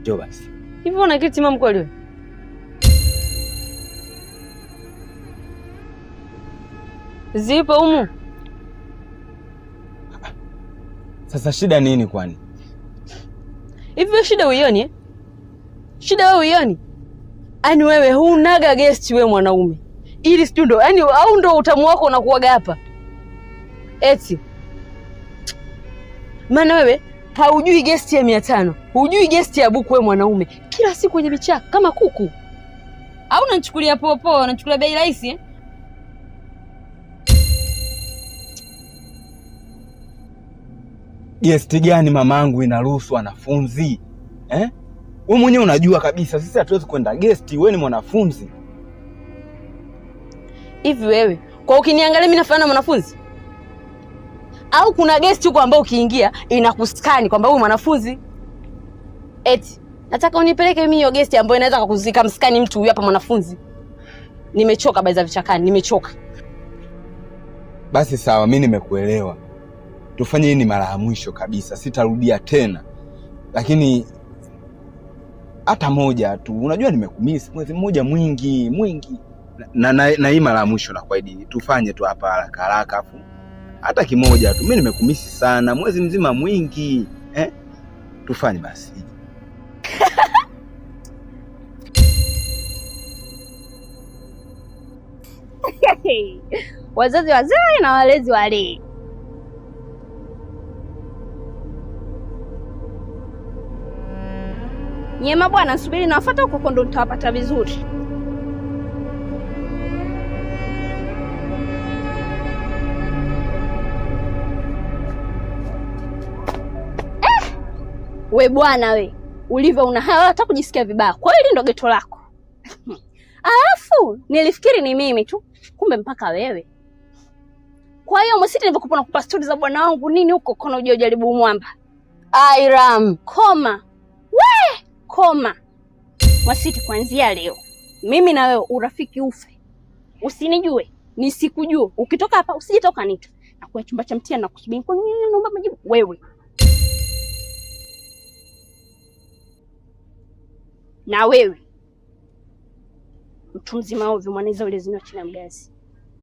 Njoo basi. Hivi una akili timamu kweli wewe? Zipo humu. Sasa shida nini kwani? Hivi shida uioni? Shida wewe uioni? Yaani wewe hunaga guest wewe mwanaume. Ili sio ndo, yaani au ndo utamu wako unakuaga hapa. Eti. Maana wewe haujui guest ya 500. Hujui guest ya buku wewe mwanaume. Kila siku kwenye vichaka kama kuku. Au unanichukulia popo, unachukulia bei rahisi eh? Guest gani mamangu inaruhusu wanafunzi? Wewe mwenyewe unajua kabisa sisi hatuwezi kwenda guest, wewe ni mwanafunzi. Hivi wewe, kwa ukiniangalia mimi nafanana na mwanafunzi? Au kuna guest huko ambao ukiingia inakuskani kwamba wewe mwanafunzi? Eti, nataka unipeleke mimi hiyo guest ambayo inaweza kukuzika mskani mtu huyu hapa mwanafunzi. Nimechoka baiza vichakani, nimechoka. Basi sawa, mimi nimekuelewa. Tufanye hii ni mara ya mwisho kabisa, sitarudia tena. Lakini hata moja tu, unajua nimekumisi mwezi mmoja mwingi. Na hii mara ya mwisho na kwaidi tufanye tu hapa haraka haraka afu hata kimoja tu. Mimi nimekumisi sana, mwezi mzima mwingi. Tufanye basi. Wazazi wazee na walezi wale. Nyema bwana, subiri nafuata huko ndo nitawapata vizuri. We bwana we, ulivyo una hata kujisikia vibaya. Kwa hiyo ndo geto lako. Alafu nilifikiri ni mimi tu, kumbe mpaka wewe. Kwa hiyo msiti nilivyokupa na kupa stori za bwana wangu nini huko kono uje ujaribu mwamba. Airam, koma. We, koma. Mwasiti kuanzia leo mimi na wewe urafiki ufe. Usinijue, nisikujue. Ukitoka hapa usijitoka nito. Na kwa chumba cha mtia na kusubiri kwa nini naomba majibu wewe. Na wewe mtu mzima ovyo mwanaweza ule zinyo chini ya mgazi.